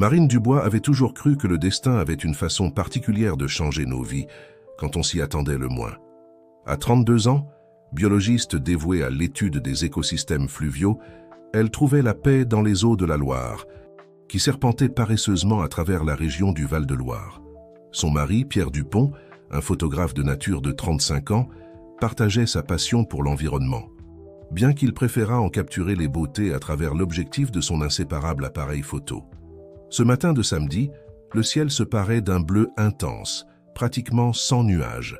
Marine Dubois avait toujours cru que le destin avait une façon particulière de changer nos vies quand on s'y attendait le moins. À 32 ans, biologiste dévouée à l'étude des écosystèmes fluviaux, elle trouvait la paix dans les eaux de la Loire, qui serpentaient paresseusement à travers la région du Val-de-Loire. Son mari, Pierre Dupont, un photographe de nature de 35 ans, partageait sa passion pour l'environnement, bien qu'il préférât en capturer les beautés à travers l'objectif de son inséparable appareil photo. Ce matin de samedi, le ciel se parait d'un bleu intense, pratiquement sans nuages,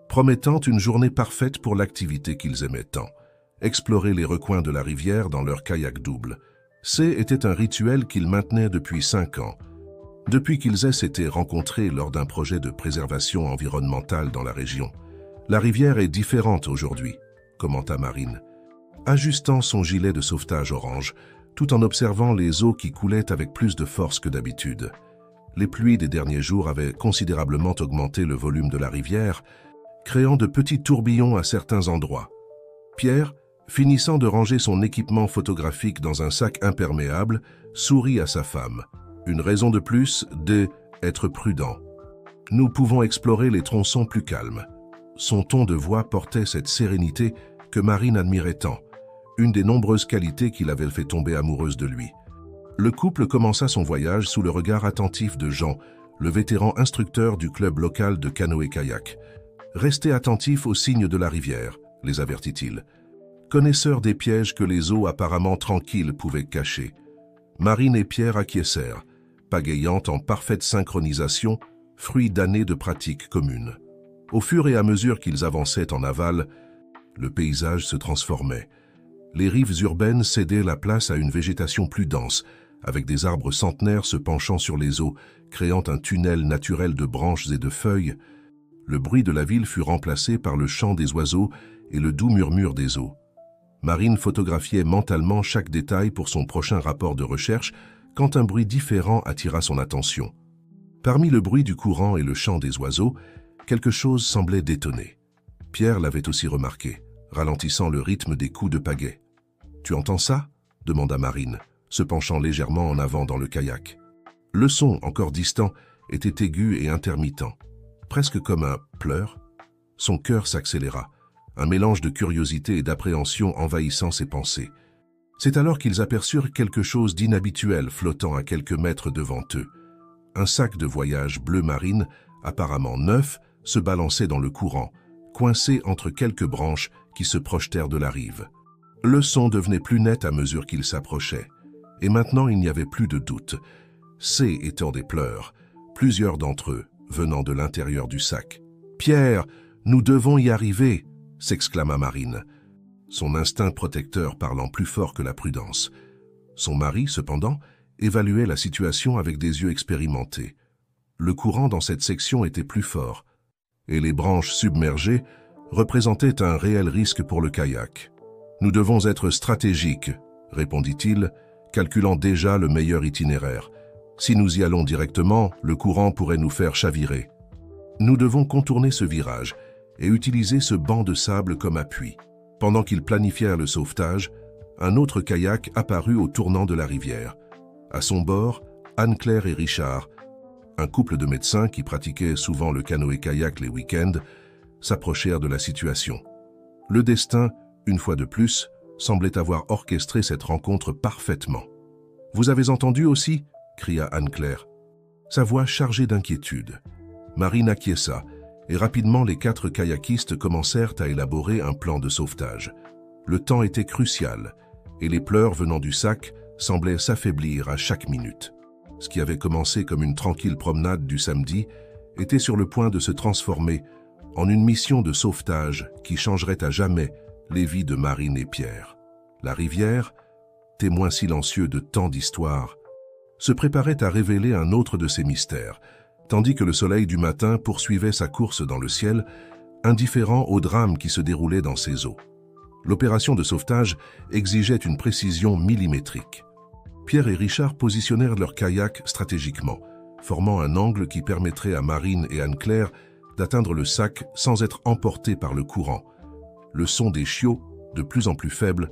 promettant une journée parfaite pour l'activité qu'ils aimaient tant, explorer les recoins de la rivière dans leur kayak double. Était un rituel qu'ils maintenaient depuis 5 ans, depuis qu'ils s'étaient rencontrés lors d'un projet de préservation environnementale dans la région. La rivière est différente aujourd'hui, commenta Marine, ajustant son gilet de sauvetage orange, tout en observant les eaux qui coulaient avec plus de force que d'habitude. Les pluies des derniers jours avaient considérablement augmenté le volume de la rivière, créant de petits tourbillons à certains endroits. Pierre, finissant de ranger son équipement photographique dans un sac imperméable, sourit à sa femme. Une raison de plus d'être prudent. Nous pouvons explorer les tronçons plus calmes. Son ton de voix portait cette sérénité que Marine admirait tant, une des nombreuses qualités qui l'avaient fait tomber amoureuse de lui. Le couple commença son voyage sous le regard attentif de Jean, le vétéran instructeur du club local de canoë-kayak. « Restez attentifs aux signes de la rivière », les avertit-il. Connaisseur des pièges que les eaux apparemment tranquilles pouvaient cacher. Marine et Pierre acquiescèrent, pagayant en parfaite synchronisation, fruit d'années de pratiques communes. Au fur et à mesure qu'ils avançaient en aval, le paysage se transformait. Les rives urbaines cédaient la place à une végétation plus dense, avec des arbres centenaires se penchant sur les eaux, créant un tunnel naturel de branches et de feuilles. Le bruit de la ville fut remplacé par le chant des oiseaux et le doux murmure des eaux. Marine photographiait mentalement chaque détail pour son prochain rapport de recherche quand un bruit différent attira son attention. Parmi le bruit du courant et le chant des oiseaux, quelque chose semblait détonner. Pierre l'avait aussi remarqué, ralentissant le rythme des coups de pagaie. « Tu entends ça ?» demanda Marine, se penchant légèrement en avant dans le kayak. Le son, encore distant, était aigu et intermittent, presque comme un pleur. Son cœur s'accéléra, un mélange de curiosité et d'appréhension envahissant ses pensées. C'est alors qu'ils aperçurent quelque chose d'inhabituel flottant à quelques mètres devant eux. Un sac de voyage bleu marine, apparemment neuf, se balançait dans le courant, coincé entre quelques branches qui se projetèrent de la rive. Le son devenait plus net à mesure qu'il s'approchait. Et maintenant, il n'y avait plus de doute. Étant des pleurs, plusieurs d'entre eux venant de l'intérieur du sac. « Pierre, nous devons y arriver !» s'exclama Marine, son instinct protecteur parlant plus fort que la prudence. Son mari, cependant, évaluait la situation avec des yeux expérimentés. Le courant dans cette section était plus fort, et les branches submergées représentaient un réel risque pour le kayak. « Nous devons être stratégiques », répondit-il, calculant déjà le meilleur itinéraire. « Si nous y allons directement, le courant pourrait nous faire chavirer. Nous devons contourner ce virage et utiliser ce banc de sable comme appui. » Pendant qu'ils planifièrent le sauvetage, un autre kayak apparut au tournant de la rivière. À son bord, Anne-Claire et Richard, un couple de médecins qui pratiquaient souvent le canoë-kayak les week-ends, s'approchèrent de la situation. Le destin, une fois de plus, semblait avoir orchestré cette rencontre parfaitement. « Vous avez entendu aussi ?» cria Anne-Claire, sa voix chargée d'inquiétude. Marine acquiesça, et rapidement les 4 kayakistes commencèrent à élaborer un plan de sauvetage. Le temps était crucial, et les pleurs venant du sac semblaient s'affaiblir à chaque minute. Ce qui avait commencé comme une tranquille promenade du samedi était sur le point de se transformer en une mission de sauvetage qui changerait à jamais les vies de Marine et Pierre. La rivière, témoin silencieux de tant d'histoires, se préparait à révéler un autre de ses mystères, tandis que le soleil du matin poursuivait sa course dans le ciel, indifférent au drame qui se déroulait dans ses eaux. L'opération de sauvetage exigeait une précision millimétrique. Pierre et Richard positionnèrent leur kayak stratégiquement, formant un angle qui permettrait à Marine et Anne-Claire d'atteindre le sac sans être emportés par le courant. Le son des chiots, de plus en plus faible,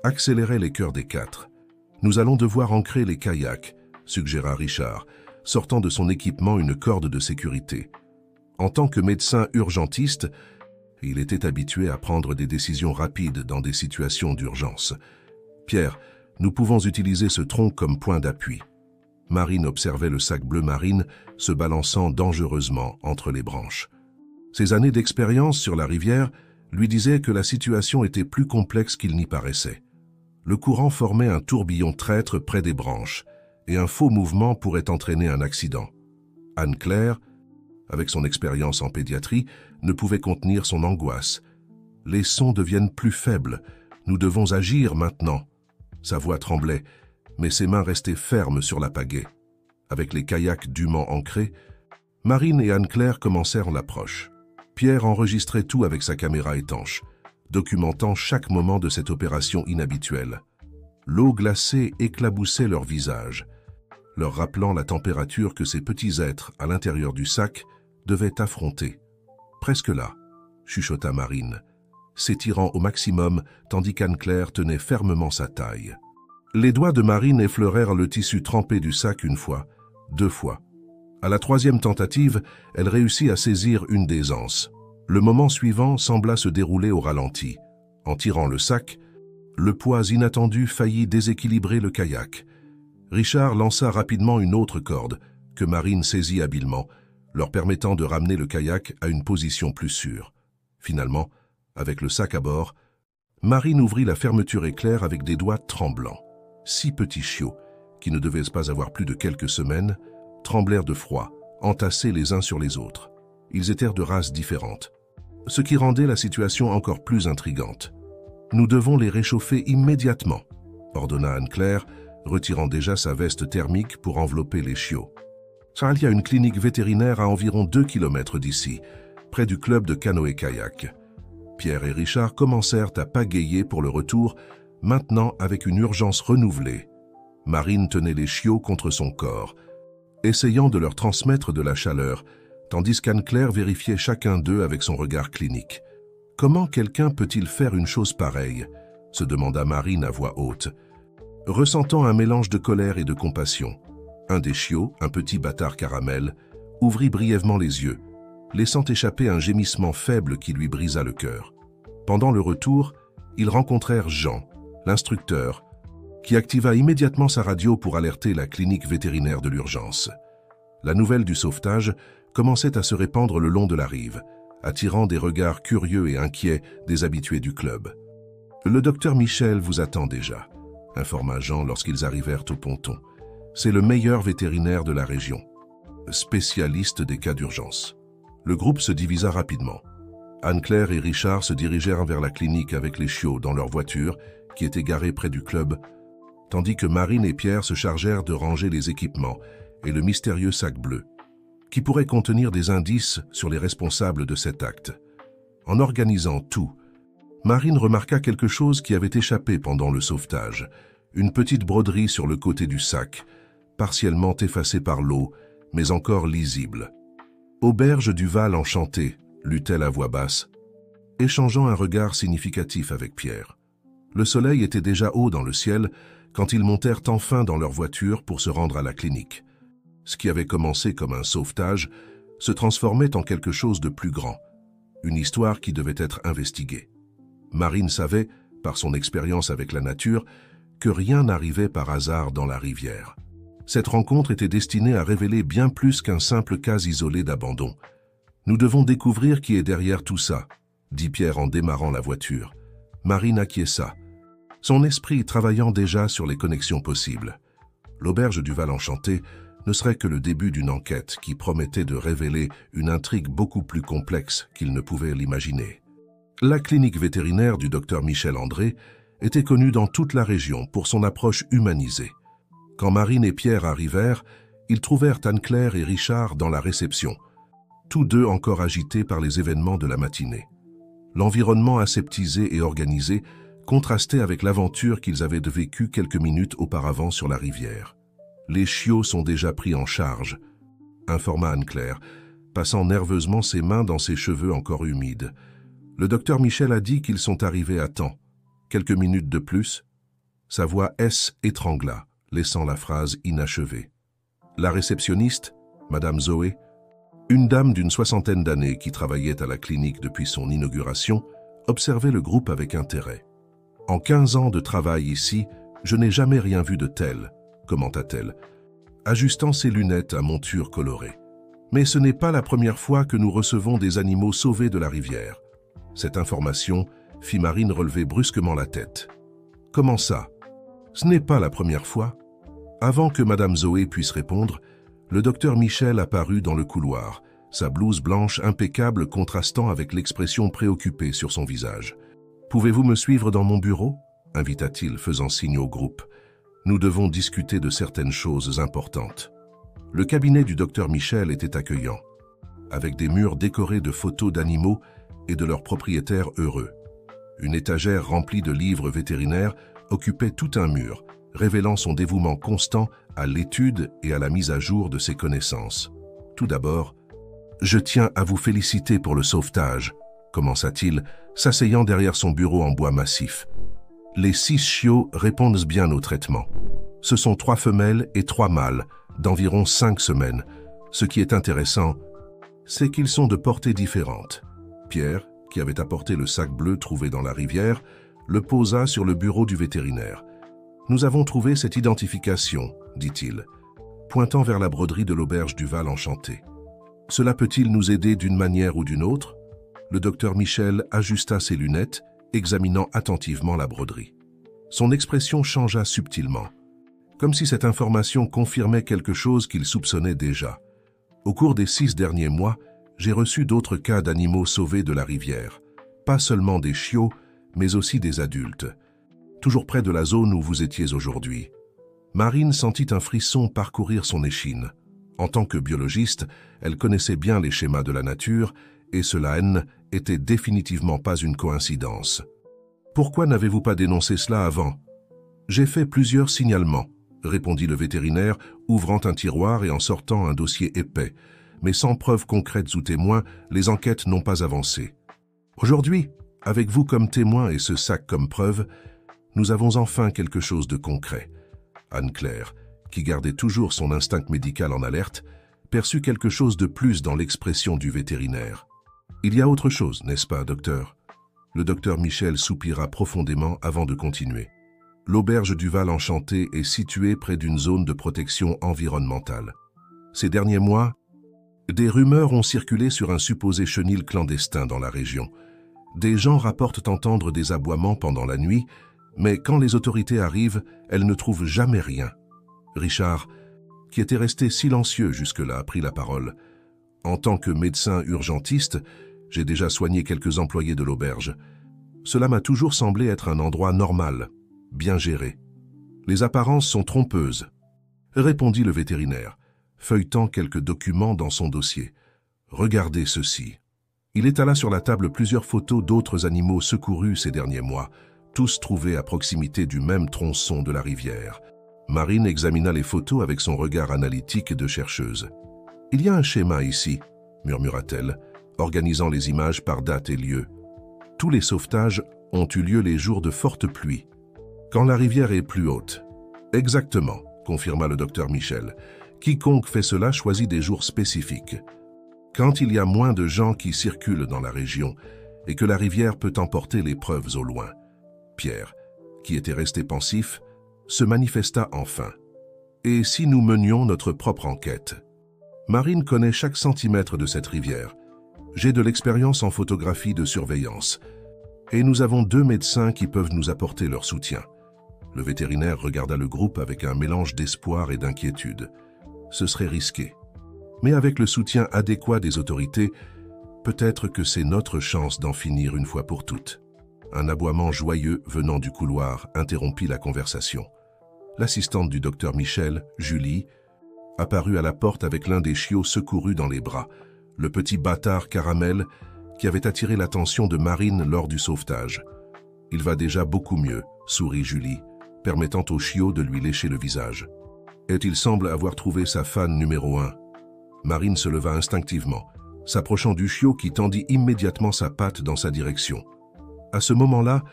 accélérait les cœurs des 4. « Nous allons devoir ancrer les kayaks », suggéra Richard, sortant de son équipement une corde de sécurité. En tant que médecin urgentiste, il était habitué à prendre des décisions rapides dans des situations d'urgence. « Pierre, nous pouvons utiliser ce tronc comme point d'appui. » Marine observait le sac bleu marine se balançant dangereusement entre les branches. Ses années d'expérience sur la rivière lui disaient que la situation était plus complexe qu'il n'y paraissait. Le courant formait un tourbillon traître près des branches, et un faux mouvement pourrait entraîner un accident. Anne-Claire, avec son expérience en pédiatrie, ne pouvait contenir son angoisse. « Les sons deviennent plus faibles. Nous devons agir maintenant. » Sa voix tremblait, mais ses mains restaient fermes sur la pagaie. Avec les kayaks dûment ancrés, Marine et Anne-Claire commencèrent l'approche. Pierre enregistrait tout avec sa caméra étanche, documentant chaque moment de cette opération inhabituelle. L'eau glacée éclaboussait leurs visages, leur rappelant la température que ces petits êtres, à l'intérieur du sac, devaient affronter. « Presque là », chuchota Marine, s'étirant au maximum tandis qu'Anne-Claire tenait fermement sa taille. Les doigts de Marine effleurèrent le tissu trempé du sac une fois, deux fois. À la troisième tentative, elle réussit à saisir une des anses. Le moment suivant sembla se dérouler au ralenti. En tirant le sac, le poids inattendu faillit déséquilibrer le kayak. Richard lança rapidement une autre corde, que Marine saisit habilement, leur permettant de ramener le kayak à une position plus sûre. Finalement, avec le sac à bord, Marine ouvrit la fermeture éclair avec des doigts tremblants. 6 petits chiots, qui ne devaient pas avoir plus de quelques semaines, tremblèrent de froid, entassés les uns sur les autres. Ils étaient de races différentes, ce qui rendait la situation encore plus intrigante. « Nous devons les réchauffer immédiatement », ordonna Anne-Claire, retirant déjà sa veste thermique pour envelopper les chiots. Il y a une clinique vétérinaire à environ 2 km d'ici, près du club de canoë-kayak. Pierre et Richard commencèrent à pagayer pour le retour, maintenant avec une urgence renouvelée. Marine tenait les chiots contre son corps, essayant de leur transmettre de la chaleur, tandis qu'Anne-Claire vérifiait chacun d'eux avec son regard clinique. « Comment quelqu'un peut-il faire une chose pareille ?» se demanda Marine à voix haute, ressentant un mélange de colère et de compassion. Un des chiots, un petit bâtard caramel, ouvrit brièvement les yeux, laissant échapper un gémissement faible qui lui brisa le cœur. Pendant le retour, ils rencontrèrent Jean, l'instructeur, qui activa immédiatement sa radio pour alerter la clinique vétérinaire de l'urgence. La nouvelle du sauvetage commençait à se répandre le long de la rive, attirant des regards curieux et inquiets des habitués du club. « Le docteur Michel vous attend déjà », informa Jean lorsqu'ils arrivèrent au ponton. « C'est le meilleur vétérinaire de la région, spécialiste des cas d'urgence. » Le groupe se divisa rapidement. Anne-Claire et Richard se dirigèrent vers la clinique avec les chiots dans leur voiture, qui était garée près du club, tandis que Marine et Pierre se chargèrent de ranger les équipements et le mystérieux sac bleu, qui pourrait contenir des indices sur les responsables de cet acte. En organisant tout, Marine remarqua quelque chose qui avait échappé pendant le sauvetage, une petite broderie sur le côté du sac, partiellement effacée par l'eau, mais encore lisible. « Auberge du Val enchanté », lut-elle à voix basse, échangeant un regard significatif avec Pierre. Le soleil était déjà haut dans le ciel quand ils montèrent enfin dans leur voiture pour se rendre à la clinique. Ce qui avait commencé comme un sauvetage se transformait en quelque chose de plus grand, une histoire qui devait être investiguée. Marine savait, par son expérience avec la nature, que rien n'arrivait par hasard dans la rivière. Cette rencontre était destinée à révéler bien plus qu'un simple cas isolé d'abandon. « Nous devons découvrir qui est derrière tout ça », dit Pierre en démarrant la voiture. Marine acquiesça, son esprit travaillant déjà sur les connexions possibles. L'auberge du Val enchanté ne serait que le début d'une enquête qui promettait de révéler une intrigue beaucoup plus complexe qu'ils ne pouvaient l'imaginer. La clinique vétérinaire du docteur Michel André était connue dans toute la région pour son approche humanisée. Quand Marine et Pierre arrivèrent, ils trouvèrent Anne-Claire et Richard dans la réception, tous deux encore agités par les événements de la matinée. L'environnement aseptisé et organisé contrastait avec l'aventure qu'ils avaient vécue quelques minutes auparavant sur la rivière. « Les chiots sont déjà pris en charge », informa Anne-Claire, passant nerveusement ses mains dans ses cheveux encore humides. « Le docteur Michel a dit qu'ils sont arrivés à temps. Quelques minutes de plus ?» Sa voix étrangla, laissant la phrase inachevée. La réceptionniste, Madame Zoé, une dame d'une soixantaine d'années qui travaillait à la clinique depuis son inauguration, observait le groupe avec intérêt. « En 15 ans de travail ici, je n'ai jamais rien vu de tel », commenta-t-elle, ajustant ses lunettes à monture colorée. « Mais ce n'est pas la première fois que nous recevons des animaux sauvés de la rivière. » Cette information fit Marine relever brusquement la tête. « Comment ça? Ce n'est pas la première fois ?» Avant que Madame Zoé puisse répondre, le docteur Michel apparut dans le couloir, sa blouse blanche impeccable contrastant avec l'expression préoccupée sur son visage. « Pouvez-vous me suivre dans mon bureau ?» invita-t-il, faisant signe au groupe. « Nous devons discuter de certaines choses importantes. » Le cabinet du docteur Michel était accueillant, avec des murs décorés de photos d'animaux et de leurs propriétaires heureux. Une étagère remplie de livres vétérinaires occupait tout un mur, révélant son dévouement constant à l'étude et à la mise à jour de ses connaissances. Tout d'abord, « Je tiens à vous féliciter pour le sauvetage », commença-t-il, s'asseyant derrière son bureau en bois massif. « Les 6 chiots répondent bien au traitement. Ce sont 3 femelles et 3 mâles, d'environ 5 semaines. Ce qui est intéressant, c'est qu'ils sont de portées différentes. » Pierre, qui avait apporté le sac bleu trouvé dans la rivière, le posa sur le bureau du vétérinaire. « Nous avons trouvé cette identification, » dit-il, pointant vers la broderie de l'auberge du Val Enchanté. « Cela peut-il nous aider d'une manière ou d'une autre ?» Le docteur Michel ajusta ses lunettes, examinant attentivement la broderie. Son expression changea subtilement, comme si cette information confirmait quelque chose qu'il soupçonnait déjà. Au cours des 6 derniers mois, j'ai reçu d'autres cas d'animaux sauvés de la rivière, pas seulement des chiots, mais aussi des adultes. Toujours près de la zone où vous étiez aujourd'hui. Marine sentit un frisson parcourir son échine. En tant que biologiste, elle connaissait bien les schémas de la nature, et cela n'était définitivement pas une coïncidence. « Pourquoi n'avez-vous pas dénoncé cela avant ?»« J'ai fait plusieurs signalements, » répondit le vétérinaire, ouvrant un tiroir et en sortant un dossier épais. Mais sans preuves concrètes ou témoins, les enquêtes n'ont pas avancé. Aujourd'hui, avec vous comme témoin et ce sac comme preuve, nous avons enfin quelque chose de concret. Anne-Claire, qui gardait toujours son instinct médical en alerte, perçut quelque chose de plus dans l'expression du vétérinaire. « Il y a autre chose, n'est-ce pas, docteur ?» Le docteur Michel soupira profondément avant de continuer. L'auberge du Val Enchanté est située près d'une zone de protection environnementale. Ces derniers mois, des rumeurs ont circulé sur un supposé chenil clandestin dans la région. Des gens rapportent entendre des aboiements pendant la nuit, mais quand les autorités arrivent, elles ne trouvent jamais rien. Richard, qui était resté silencieux jusque-là, prit la parole. « En tant que médecin urgentiste, j'ai déjà soigné quelques employés de l'auberge. Cela m'a toujours semblé être un endroit normal, bien géré. Les apparences sont trompeuses, » répondit le vétérinaire, feuilletant quelques documents dans son dossier. « Regardez ceci. » Il étala sur la table plusieurs photos d'autres animaux secourus ces derniers mois, tous trouvés à proximité du même tronçon de la rivière. Marine examina les photos avec son regard analytique de chercheuse. « Il y a un schéma ici, » murmura-t-elle, organisant les images par date et lieu. « Tous les sauvetages ont eu lieu les jours de fortes pluies, quand la rivière est plus haute. »« Exactement, » confirma le docteur Michel. « Quiconque fait cela choisit des jours spécifiques. Quand il y a moins de gens qui circulent dans la région et que la rivière peut emporter les preuves au loin. » Pierre, qui était resté pensif, se manifesta enfin. « Et si nous menions notre propre enquête ? Marine connaît chaque centimètre de cette rivière. J'ai de l'expérience en photographie de surveillance. Et nous avons 2 médecins qui peuvent nous apporter leur soutien. » Le vétérinaire regarda le groupe avec un mélange d'espoir et d'inquiétude. Ce serait risqué. Mais avec le soutien adéquat des autorités, peut-être que c'est notre chance d'en finir une fois pour toutes. Un aboiement joyeux venant du couloir interrompit la conversation. L'assistante du docteur Michel, Julie, apparut à la porte avec l'un des chiots secourus dans les bras, le petit bâtard Caramel qui avait attiré l'attention de Marine lors du sauvetage. « Il va déjà beaucoup mieux », sourit Julie, permettant au chiot de lui lécher le visage. « Et il semble avoir trouvé sa fan numéro 1. » Marine se leva instinctivement, s'approchant du chiot qui tendit immédiatement sa patte dans sa direction. À ce moment-là,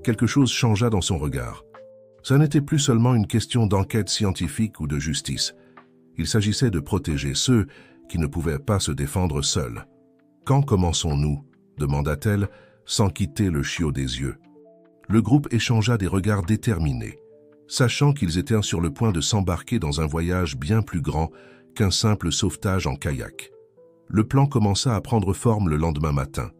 quelque chose changea dans son regard. Ça n'était plus seulement une question d'enquête scientifique ou de justice. Il s'agissait de protéger ceux qui ne pouvaient pas se défendre seuls. « Quand commençons-nous » demanda-t-elle, sans quitter le chiot des yeux. Le groupe échangea des regards déterminés, sachant qu'ils étaient sur le point de s'embarquer dans un voyage bien plus grand qu'un simple sauvetage en kayak. Le plan commença à prendre forme le lendemain matin.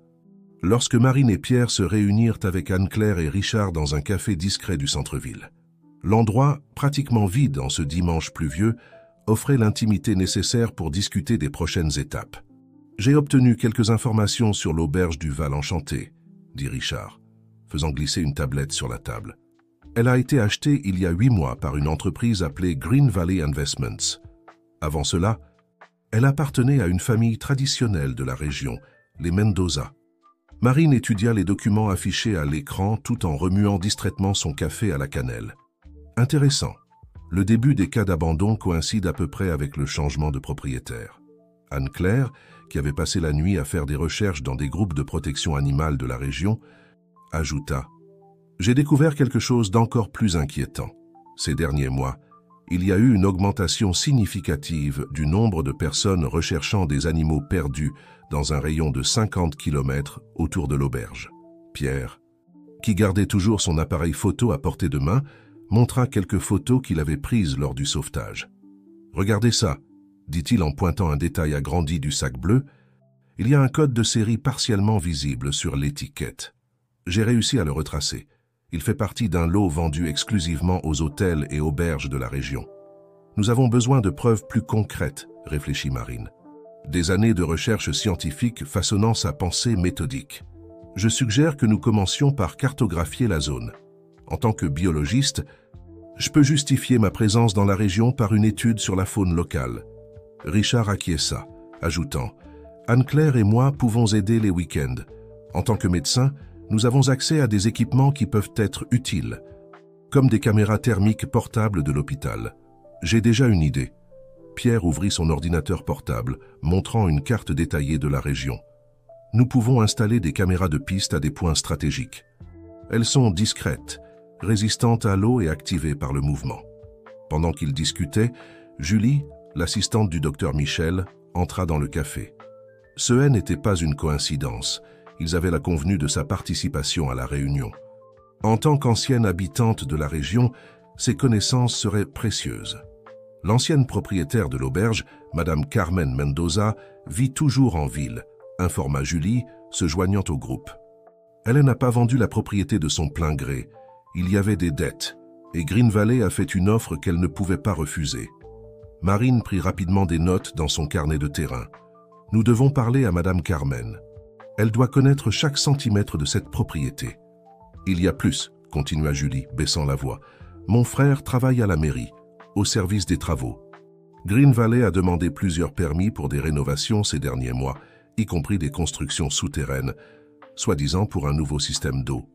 Lorsque Marine et Pierre se réunirent avec Anne-Claire et Richard dans un café discret du centre-ville. L'endroit, pratiquement vide en ce dimanche pluvieux, offrait l'intimité nécessaire pour discuter des prochaines étapes. « J'ai obtenu quelques informations sur l'auberge du Val Enchanté », dit Richard, faisant glisser une tablette sur la table. Elle a été achetée il y a 8 mois par une entreprise appelée Green Valley Investments. Avant cela, elle appartenait à une famille traditionnelle de la région, les Mendoza. Marine étudia les documents affichés à l'écran tout en remuant distraitement son café à la cannelle. Intéressant. Le début des cas d'abandon coïncide à peu près avec le changement de propriétaire. Anne-Claire, qui avait passé la nuit à faire des recherches dans des groupes de protection animale de la région, ajouta « J'ai découvert quelque chose d'encore plus inquiétant. Ces derniers mois, il y a eu une augmentation significative du nombre de personnes recherchant des animaux perdus dans un rayon de 50 km autour de l'auberge. » Pierre, qui gardait toujours son appareil photo à portée de main, montra quelques photos qu'il avait prises lors du sauvetage. « Regardez ça », dit-il en pointant un détail agrandi du sac bleu. « Il y a un code de série partiellement visible sur l'étiquette. J'ai réussi à le retracer. Il fait partie d'un lot vendu exclusivement aux hôtels et auberges de la région. Nous avons besoin de preuves plus concrètes, réfléchit Marine. Des années de recherche scientifique façonnant sa pensée méthodique. Je suggère que nous commencions par cartographier la zone. En tant que biologiste, je peux justifier ma présence dans la région par une étude sur la faune locale. » Richard acquiesça, ajoutant « Anne-Claire et moi pouvons aider les week-ends. En tant que médecin, nous avons accès à des équipements qui peuvent être utiles, comme des caméras thermiques portables de l'hôpital. J'ai déjà une idée. » Pierre ouvrit son ordinateur portable, montrant une carte détaillée de la région. « Nous pouvons installer des caméras de piste à des points stratégiques. Elles sont discrètes, résistantes à l'eau et activées par le mouvement. » Pendant qu'ils discutaient, Julie, l'assistante du docteur Michel, entra dans le café. Ce n'était pas une coïncidence. Ils avaient la convenue de sa participation à la réunion. En tant qu'ancienne habitante de la région, ses connaissances seraient précieuses. L'ancienne propriétaire de l'auberge, Madame Carmen Mendoza, vit toujours en ville, informa Julie, se joignant au groupe. Elle n'a pas vendu la propriété de son plein gré. Il y avait des dettes, et Green Valley a fait une offre qu'elle ne pouvait pas refuser. Marine prit rapidement des notes dans son carnet de terrain. « Nous devons parler à Madame Carmen. Elle doit connaître chaque centimètre de cette propriété. » « Il y a plus, » continua Julie, baissant la voix. « Mon frère travaille à la mairie, au service des travaux. Green Valley a demandé plusieurs permis pour des rénovations ces derniers mois, y compris des constructions souterraines, soi-disant pour un nouveau système d'eau. »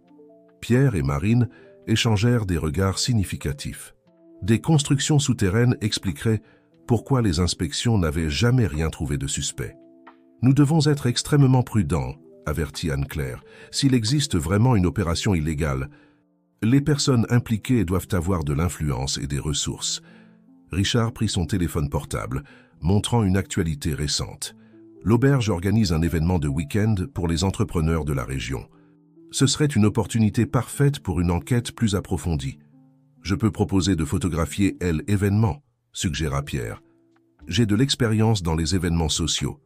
Pierre et Marine échangèrent des regards significatifs. Des constructions souterraines expliqueraient pourquoi les inspections n'avaient jamais rien trouvé de suspect. « Nous devons être extrêmement prudents, » avertit Anne-Claire. « S'il existe vraiment une opération illégale, les personnes impliquées doivent avoir de l'influence et des ressources. » Richard prit son téléphone portable, montrant une actualité récente. L'auberge organise un événement de week-end pour les entrepreneurs de la région. Ce serait une opportunité parfaite pour une enquête plus approfondie. « Je peux proposer de photographier l'événement, » suggéra Pierre. « J'ai de l'expérience dans les événements sociaux.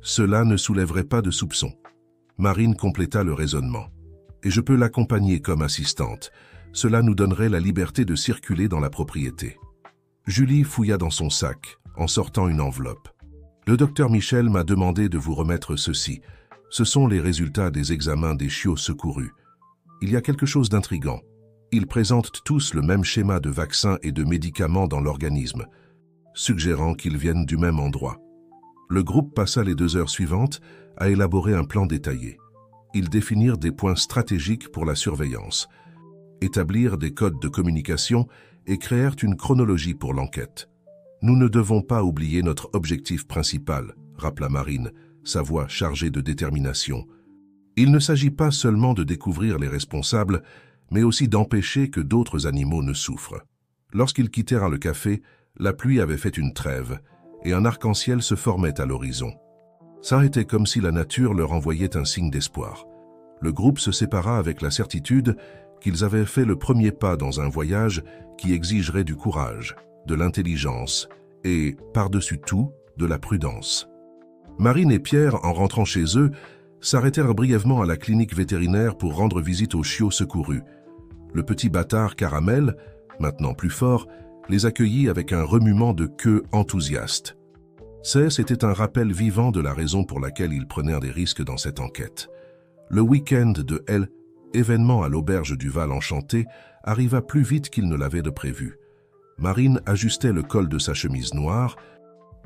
Cela ne soulèverait pas de soupçons. » Marine compléta le raisonnement. « Et je peux l'accompagner comme assistante. Cela nous donnerait la liberté de circuler dans la propriété. » Julie fouilla dans son sac, en sortant une enveloppe. « Le docteur Michel m'a demandé de vous remettre ceci. Ce sont les résultats des examens des chiots secourus. Il y a quelque chose d'intriguant. Ils présentent tous le même schéma de vaccins et de médicaments dans l'organisme, suggérant qu'ils viennent du même endroit. » Le groupe passa les 2 heures suivantes à élaborer un plan détaillé. Ils définirent des points stratégiques pour la surveillance, établirent des codes de communication et créèrent une chronologie pour l'enquête. « Nous ne devons pas oublier notre objectif principal », rappela Marine, sa voix chargée de détermination. « Il ne s'agit pas seulement de découvrir les responsables, mais aussi d'empêcher que d'autres animaux ne souffrent. » Lorsqu'ils quittèrent le café, la pluie avait fait une trêve et un arc-en-ciel se formait à l'horizon. Ça était comme si la nature leur envoyait un signe d'espoir. Le groupe se sépara avec la certitude qu'ils avaient fait le premier pas dans un voyage qui exigerait du courage, de l'intelligence et, par-dessus tout, de la prudence. Marine et Pierre, en rentrant chez eux, s'arrêtèrent brièvement à la clinique vétérinaire pour rendre visite aux chiots secourus. Le petit bâtard Caramel, maintenant plus fort, les accueillit avec un remuement de queue enthousiaste. C'était un rappel vivant de la raison pour laquelle ils prenèrent des risques dans cette enquête. Le week-end de L, événement à l'auberge du Val Enchanté, arriva plus vite qu'il ne l'avait de prévu. Marine ajustait le col de sa chemise noire,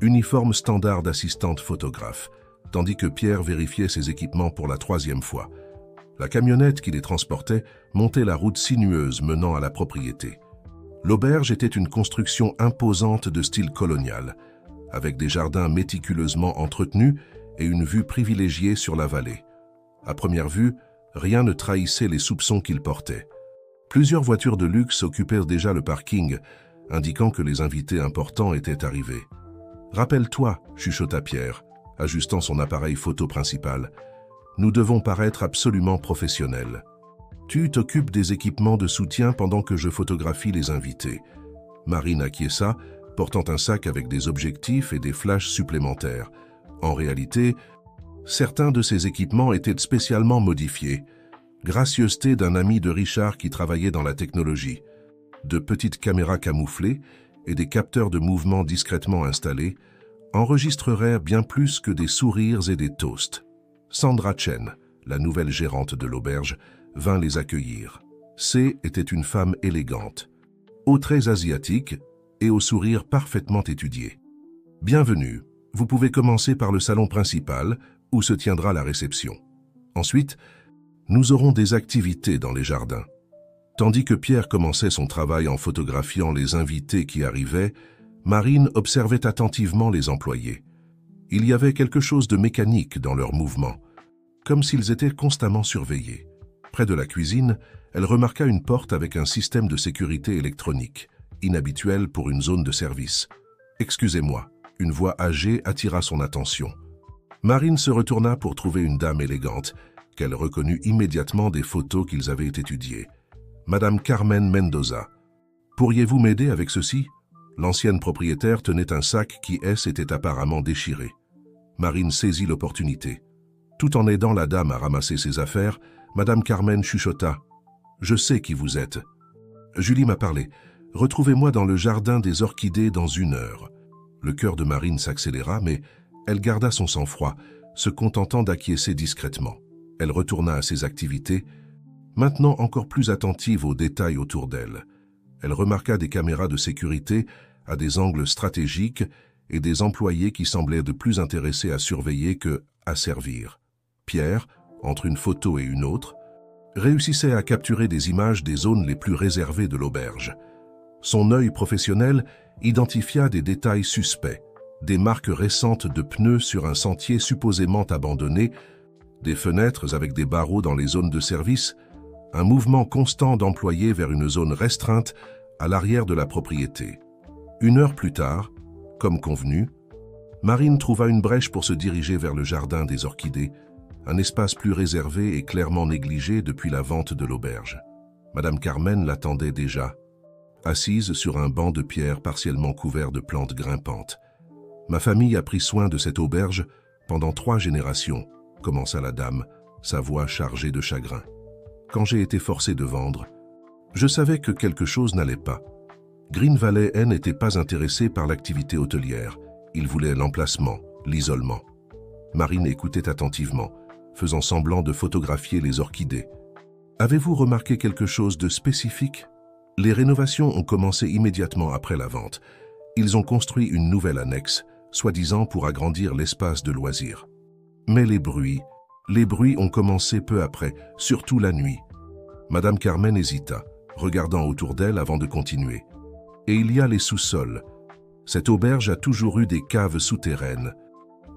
uniforme standard d'assistante photographe, tandis que Pierre vérifiait ses équipements pour la 3e fois. La camionnette qui les transportait montait la route sinueuse menant à la propriété. L'auberge était une construction imposante de style colonial, avec des jardins méticuleusement entretenus et une vue privilégiée sur la vallée. À première vue, rien ne trahissait les soupçons qu'il portait. Plusieurs voitures de luxe occupèrent déjà le parking, indiquant que les invités importants étaient arrivés. « Rappelle-toi » chuchota Pierre, ajustant son appareil photo principal. « Nous devons paraître absolument professionnels. Tu t'occupes des équipements de soutien pendant que je photographie les invités. » Marine acquiesça, portant un sac avec des objectifs et des flashs supplémentaires. En réalité, certains de ces équipements étaient spécialement modifiés. Gracieuseté d'un ami de Richard qui travaillait dans la technologie. De petites caméras camouflées et des capteurs de mouvement discrètement installés enregistreraient bien plus que des sourires et des toasts. Sandra Chen, la nouvelle gérante de l'auberge, vint les accueillir. Était une femme élégante, aux traits asiatiques et au sourire parfaitement étudié. « Bienvenue, vous pouvez commencer par le salon principal où se tiendra la réception. Ensuite, nous aurons des activités dans les jardins. » Tandis que Pierre commençait son travail en photographiant les invités qui arrivaient, Marine observait attentivement les employés. Il y avait quelque chose de mécanique dans leurs mouvements, comme s'ils étaient constamment surveillés. Près de la cuisine, elle remarqua une porte avec un système de sécurité électronique, inhabituel pour une zone de service. « Excusez-moi », une voix âgée attira son attention. Marine se retourna pour trouver une dame élégante, qu'elle reconnut immédiatement des photos qu'ils avaient étudiées. Madame Carmen Mendoza. « Pourriez-vous m'aider avec ceci ?» L'ancienne propriétaire tenait un sac qui était apparemment déchiré. Marine saisit l'opportunité. Tout en aidant la dame à ramasser ses affaires, Madame Carmen chuchota. « Je sais qui vous êtes. Julie m'a parlé. Retrouvez-moi dans le jardin des orchidées dans 1 heure. » Le cœur de Marine s'accéléra, mais elle garda son sang-froid, se contentant d'acquiescer discrètement. Elle retourna à ses activités, maintenant encore plus attentive aux détails autour d'elle. Elle remarqua des caméras de sécurité à des angles stratégiques et des employés qui semblaient de plus intéressés à surveiller que à servir. Pierre, entre une photo et une autre, réussissait à capturer des images des zones les plus réservées de l'auberge. Son œil professionnel identifia des détails suspects, des marques récentes de pneus sur un sentier supposément abandonné, des fenêtres avec des barreaux dans les zones de service, un mouvement constant d'employés vers une zone restreinte à l'arrière de la propriété. 1 heure plus tard, comme convenu, Marine trouva une brèche pour se diriger vers le jardin des orchidées, un espace plus réservé et clairement négligé depuis la vente de l'auberge. Madame Carmen l'attendait déjà, assise sur un banc de pierre partiellement couvert de plantes grimpantes. « Ma famille a pris soin de cette auberge pendant 3 générations, commença la dame, sa voix chargée de chagrin. Quand j'ai été forcé de vendre, je savais que quelque chose n'allait pas. Green Valley n'était pas intéressé par l'activité hôtelière. Il voulait l'emplacement, l'isolement. Marine écoutait attentivement, faisant semblant de photographier les orchidées. Avez-vous remarqué quelque chose de spécifique? Les rénovations ont commencé immédiatement après la vente. Ils ont construit une nouvelle annexe, soi-disant pour agrandir l'espace de loisirs. Mais les bruits ont commencé peu après, surtout la nuit. Madame Carmen hésita, regardant autour d'elle avant de continuer. Et il y a les sous-sols. Cette auberge a toujours eu des caves souterraines,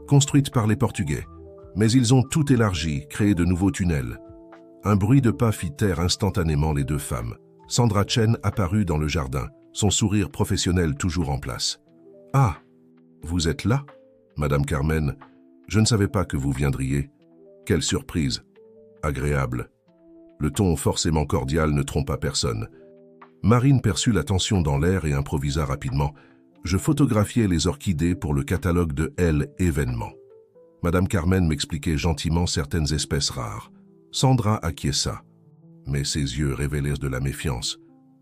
construites par les Portugais, mais ils ont tout élargi, créé de nouveaux tunnels. Un bruit de pas fit taire instantanément les 2 femmes. Sandra Chen apparut dans le jardin, son sourire professionnel toujours en place. « Ah, vous êtes là, Madame Carmen. Je ne savais pas que vous viendriez. Quelle surprise. Agréable. » Le ton forcément cordial ne trompa personne. Marine perçut la tension dans l'air et improvisa rapidement. « Je photographiais les orchidées pour le catalogue de L événements. » Madame Carmen m'expliquait gentiment certaines espèces rares. Sandra acquiesça, mais ses yeux révélèrent de la méfiance.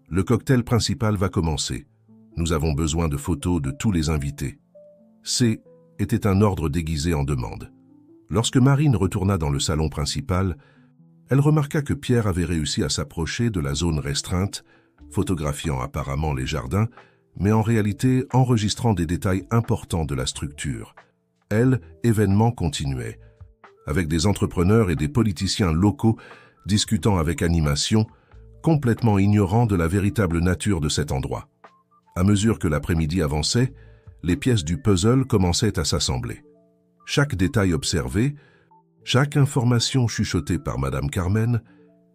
« Le cocktail principal va commencer. Nous avons besoin de photos de tous les invités. » C était un ordre déguisé en demande. Lorsque Marine retourna dans le salon principal, elle remarqua que Pierre avait réussi à s'approcher de la zone restreinte, photographiant apparemment les jardins, mais en réalité enregistrant des détails importants de la structure. Événement continuait, avec des entrepreneurs et des politiciens locaux discutant avec animation, complètement ignorants de la véritable nature de cet endroit. À mesure que l'après-midi avançait, les pièces du puzzle commençaient à s'assembler. Chaque détail observé, chaque information chuchotée par Madame Carmen,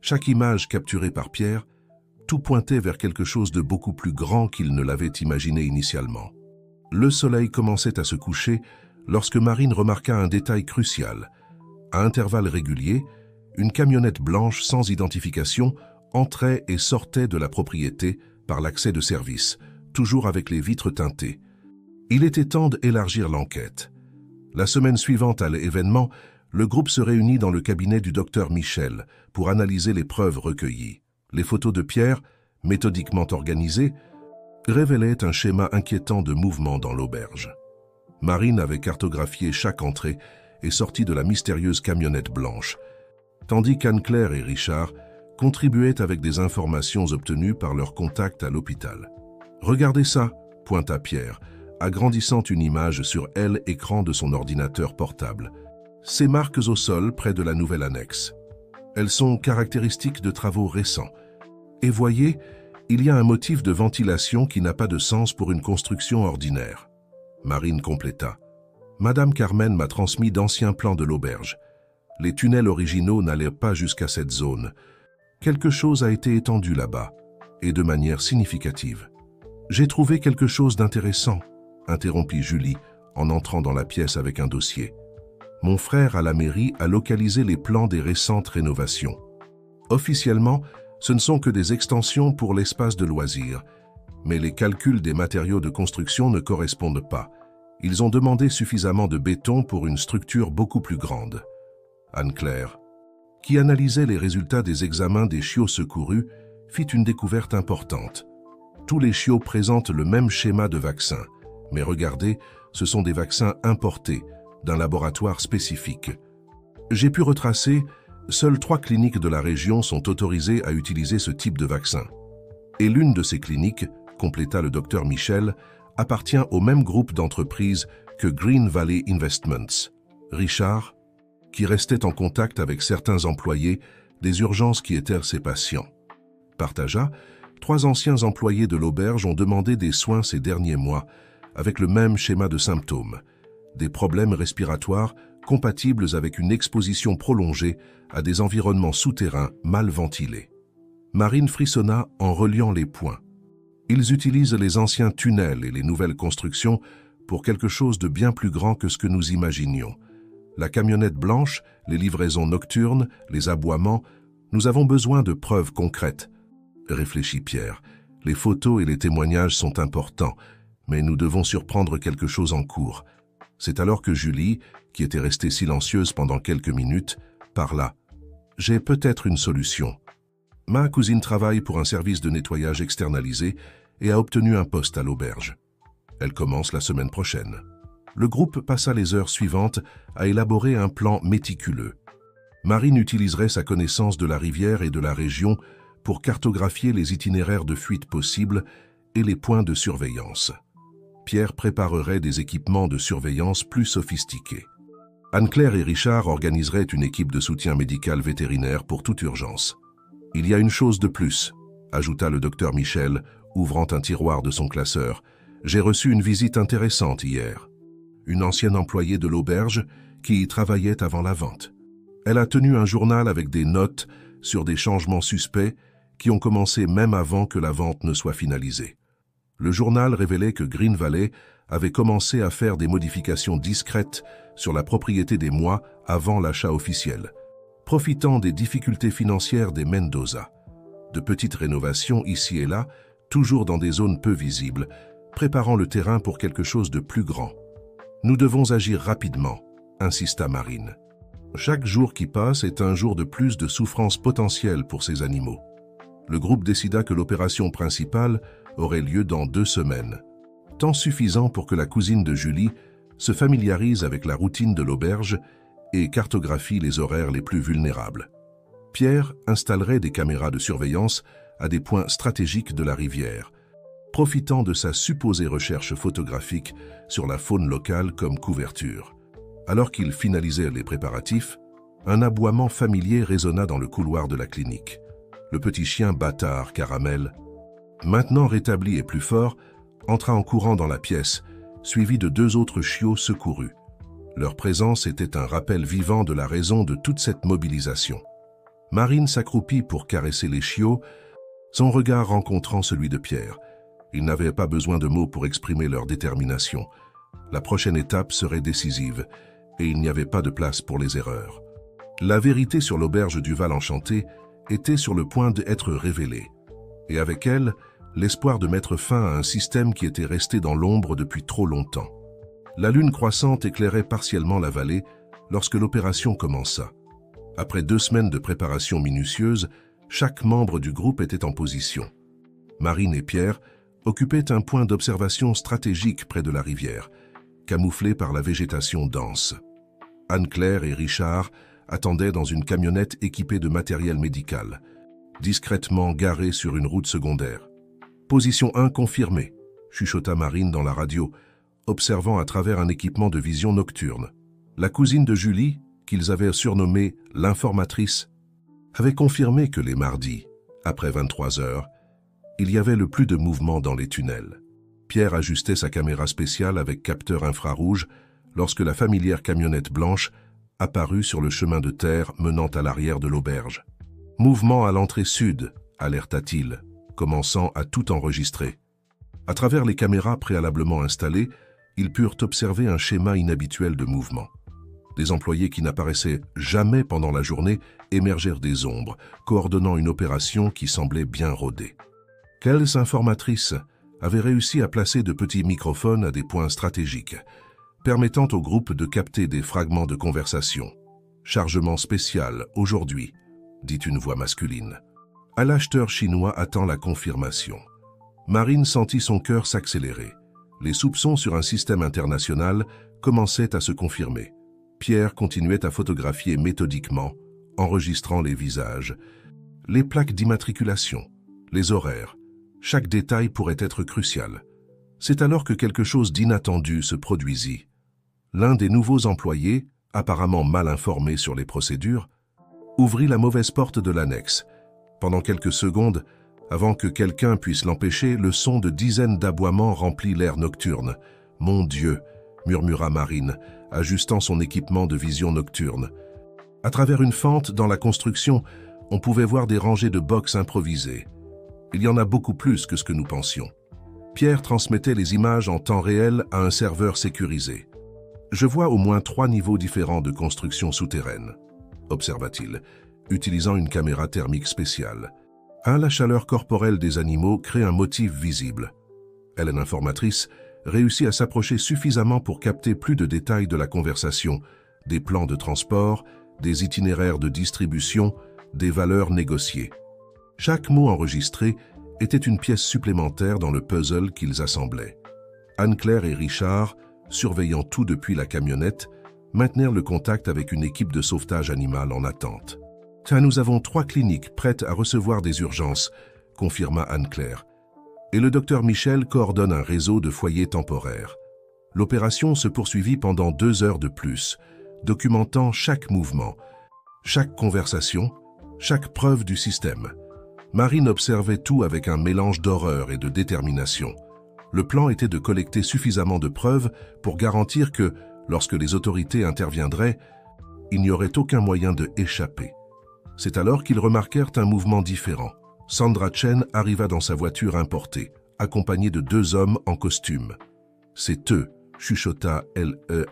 chaque image capturée par Pierre, tout pointait vers quelque chose de beaucoup plus grand qu'il ne l'avait imaginé initialement. Le soleil commençait à se coucher lorsque Marine remarqua un détail crucial. À intervalles réguliers, une camionnette blanche sans identification entrait et sortait de la propriété par l'accès de service, toujours avec les vitres teintées. Il était temps d'élargir l'enquête. La semaine suivante à l'événement, le groupe se réunit dans le cabinet du docteur Michel pour analyser les preuves recueillies. Les photos de Pierre, méthodiquement organisées, révélaient un schéma inquiétant de mouvement dans l'auberge. Marine avait cartographié chaque entrée et sortie de la mystérieuse camionnette blanche, tandis qu'Anne-Claire et Richard contribuaient avec des informations obtenues par leur contact à l'hôpital. « Regardez ça !» pointa Pierre, agrandissant une image sur l'écran de son ordinateur portable. Ces marques au sol près de la nouvelle annexe. Elles sont caractéristiques de travaux récents. Et voyez, il y a un motif de ventilation qui n'a pas de sens pour une construction ordinaire. Marine compléta. Madame Carmen m'a transmis d'anciens plans de l'auberge. Les tunnels originaux n'allaient pas jusqu'à cette zone. Quelque chose a été étendu là-bas, et de manière significative. J'ai trouvé quelque chose d'intéressant, interrompit Julie en entrant dans la pièce avec un dossier. Mon frère à la mairie a localisé les plans des récentes rénovations. Officiellement, ce ne sont que des extensions pour l'espace de loisirs, mais les calculs des matériaux de construction ne correspondent pas. Ils ont demandé suffisamment de béton pour une structure beaucoup plus grande. Anne-Claire, qui analysait les résultats des examens des chiots secourus, fit une découverte importante. Tous les chiots présentent le même schéma de vaccin, mais regardez, ce sont des vaccins importés d'un laboratoire spécifique. J'ai pu retracer, seules 3 cliniques de la région sont autorisées à utiliser ce type de vaccin. Et l'une de ces cliniques, compléta le docteur Michel, appartient au même groupe d'entreprises que Green Valley Investments. Richard, qui restait en contact avec certains employés des urgences qui étaient ses patients, partagea, 3 anciens employés de l'auberge ont demandé des soins ces derniers mois avec le même schéma de symptômes, des problèmes respiratoires compatibles avec une exposition prolongée à des environnements souterrains mal ventilés. Marine frissonna en reliant les points. Ils utilisent les anciens tunnels et les nouvelles constructions pour quelque chose de bien plus grand que ce que nous imaginions. La camionnette blanche, les livraisons nocturnes, les aboiements, nous avons besoin de preuves concrètes. Réfléchit Pierre. Les photos et les témoignages sont importants, mais nous devons surprendre quelque chose en cours. C'est alors que Julie, qui était restée silencieuse pendant quelques minutes, parla. « J'ai peut-être une solution. Ma cousine travaille pour un service de nettoyage externalisé et a obtenu un poste à l'auberge. Elle commence la semaine prochaine. » Le groupe passa les heures suivantes à élaborer un plan méticuleux. Marine utiliserait sa connaissance de la rivière et de la région pour cartographier les itinéraires de fuite possibles et les points de surveillance. Pierre préparerait des équipements de surveillance plus sophistiqués. Anne-Claire et Richard organiseraient une équipe de soutien médical vétérinaire pour toute urgence. « Il y a une chose de plus », ajouta le docteur Michel, ouvrant un tiroir de son classeur. « J'ai reçu une visite intéressante hier. Une ancienne employée de l'auberge qui y travaillait avant la vente. Elle a tenu un journal avec des notes sur des changements suspects qui ont commencé même avant que la vente ne soit finalisée. Le journal révélait que Green Valley avait commencé à faire des modifications discrètes sur la propriété des mois avant l'achat officiel, profitant des difficultés financières des Mendoza. De petites rénovations ici et là, toujours dans des zones peu visibles, préparant le terrain pour quelque chose de plus grand. Nous devons agir rapidement, insista Marine. Chaque jour qui passe est un jour de plus de souffrance potentielle pour ces animaux. Le groupe décida que l'opération principale aurait lieu dans 2 semaines, temps suffisant pour que la cousine de Julie se familiarise avec la routine de l'auberge et cartographie les horaires les plus vulnérables. Pierre installerait des caméras de surveillance à des points stratégiques de la rivière, profitant de sa supposée recherche photographique sur la faune locale comme couverture. Alors qu'il finalisait les préparatifs, un aboiement familier résonna dans le couloir de la clinique. Le petit chien bâtard Caramel, maintenant rétabli et plus fort, entra en courant dans la pièce, suivi de 2 autres chiots secourus. Leur présence était un rappel vivant de la raison de toute cette mobilisation. Marine s'accroupit pour caresser les chiots, son regard rencontrant celui de Pierre. Ils n'avaient pas besoin de mots pour exprimer leur détermination. La prochaine étape serait décisive, et il n'y avait pas de place pour les erreurs. La vérité sur l'auberge du Val Enchanté était sur le point d'être révélée, et avec elle, l'espoir de mettre fin à un système qui était resté dans l'ombre depuis trop longtemps. La lune croissante éclairait partiellement la vallée lorsque l'opération commença. Après 2 semaines de préparation minutieuse, chaque membre du groupe était en position. Marine et Pierre occupaient un point d'observation stratégique près de la rivière, camouflé par la végétation dense. Anne-Claire et Richard attendaient dans une camionnette équipée de matériel médical, discrètement garée sur une route secondaire. « Position 1 confirmée », chuchota Marine dans la radio, observant à travers un équipement de vision nocturne. La cousine de Julie, qu'ils avaient surnommée l'informatrice, avait confirmé que les mardis, après 23 heures, il y avait le plus de mouvement dans les tunnels. Pierre ajustait sa caméra spéciale avec capteur infrarouge lorsque la familière camionnette blanche apparut sur le chemin de terre menant à l'arrière de l'auberge. « Mouvement à l'entrée sud », alerta-t-il, commençant à tout enregistrer. À travers les caméras préalablement installées, ils purent observer un schéma inhabituel de mouvement. Des employés qui n'apparaissaient jamais pendant la journée émergèrent des ombres, coordonnant une opération qui semblait bien rodée. Quelles informatrices avaient réussi à placer de petits microphones à des points stratégiques, permettant au groupe de capter des fragments de conversation. « Chargement spécial, aujourd'hui », dit une voix masculine. « À l'acheteur chinois attend la confirmation. » Marine sentit son cœur s'accélérer. Les soupçons sur un système international commençaient à se confirmer. Pierre continuait à photographier méthodiquement, enregistrant les visages, les plaques d'immatriculation, les horaires. Chaque détail pourrait être crucial. C'est alors que quelque chose d'inattendu se produisit. L'un des nouveaux employés, apparemment mal informé sur les procédures, ouvrit la mauvaise porte de l'annexe. Pendant quelques secondes, avant que quelqu'un puisse l'empêcher, le son de dizaines d'aboiements remplit l'air nocturne. « Mon Dieu !» murmura Marine, ajustant son équipement de vision nocturne. À travers une fente dans la construction, on pouvait voir des rangées de box improvisées. Il y en a beaucoup plus que ce que nous pensions. Pierre transmettait les images en temps réel à un serveur sécurisé. « Je vois au moins 3 niveaux différents de construction souterraine », observa-t-il, utilisant une caméra thermique spéciale. La chaleur corporelle des animaux crée un motif visible. Elle, l'informatrice, réussit à s'approcher suffisamment pour capter plus de détails de la conversation, des plans de transport, des itinéraires de distribution, des valeurs négociées. Chaque mot enregistré était une pièce supplémentaire dans le puzzle qu'ils assemblaient. Anne-Claire et Richard, surveillant tout depuis la camionnette, maintenirent le contact avec une équipe de sauvetage animal en attente. « Nous avons 3 cliniques prêtes à recevoir des urgences », confirma Anne-Claire. Et le docteur Michel coordonne un réseau de foyers temporaires. L'opération se poursuivit pendant 2 heures de plus, documentant chaque mouvement, chaque conversation, chaque preuve du système. Marine observait tout avec un mélange d'horreur et de détermination. Le plan était de collecter suffisamment de preuves pour garantir que, lorsque les autorités interviendraient, il n'y aurait aucun moyen de échapper. C'est alors qu'ils remarquèrent un mouvement différent. Sandra Chen arriva dans sa voiture importée, accompagné de 2 hommes en costume. « C'est eux », chuchota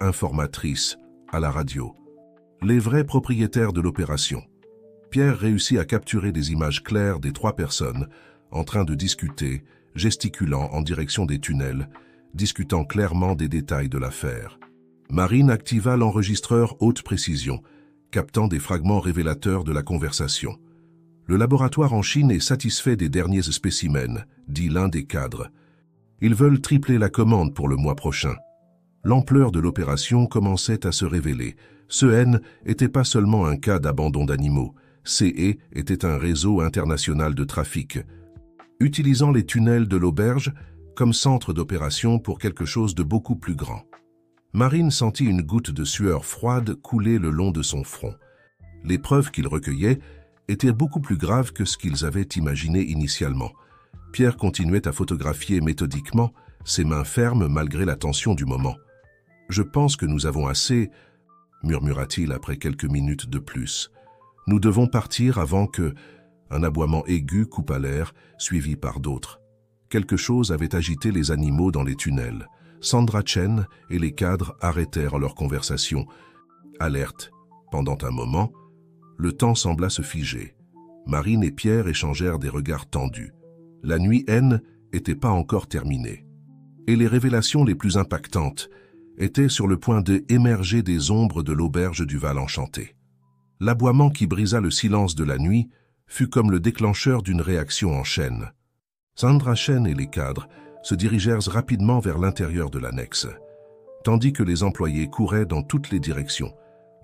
l'informatrice à la radio. Les vrais propriétaires de l'opération. Pierre réussit à capturer des images claires des 3 personnes en train de discuter, gesticulant en direction des tunnels, discutant clairement des détails de l'affaire. Marine activa l'enregistreur haute précision, captant des fragments révélateurs de la conversation. Le laboratoire en Chine est satisfait des derniers spécimens, dit l'un des cadres. Ils veulent tripler la commande pour le mois prochain. L'ampleur de l'opération commençait à se révéler. Ce N n'était pas seulement un cas d'abandon d'animaux. CE était un réseau international de trafic, utilisant les tunnels de l'auberge comme centre d'opération pour quelque chose de beaucoup plus grand. Marine sentit une goutte de sueur froide couler le long de son front. Les preuves qu'ils recueillaient étaient beaucoup plus graves que ce qu'ils avaient imaginé initialement. Pierre continuait à photographier méthodiquement, ses mains fermes malgré la tension du moment. « Je pense que nous avons assez, » murmura-t-il après quelques minutes de plus. « Nous devons partir avant que... » Un aboiement aigu coupa l'air, suivi par d'autres. Quelque chose avait agité les animaux dans les tunnels. Sandra Chen et les cadres arrêtèrent leur conversation. Alerte. Pendant un moment, le temps sembla se figer. Marine et Pierre échangèrent des regards tendus. La nuit N n'était pas encore terminée. Et les révélations les plus impactantes étaient sur le point d'émerger des ombres de l'auberge du Val Enchanté. L'aboiement qui brisa le silence de la nuit fut comme le déclencheur d'une réaction en chaîne. Sandra Chen et les cadres se dirigèrent rapidement vers l'intérieur de l'annexe, tandis que les employés couraient dans toutes les directions,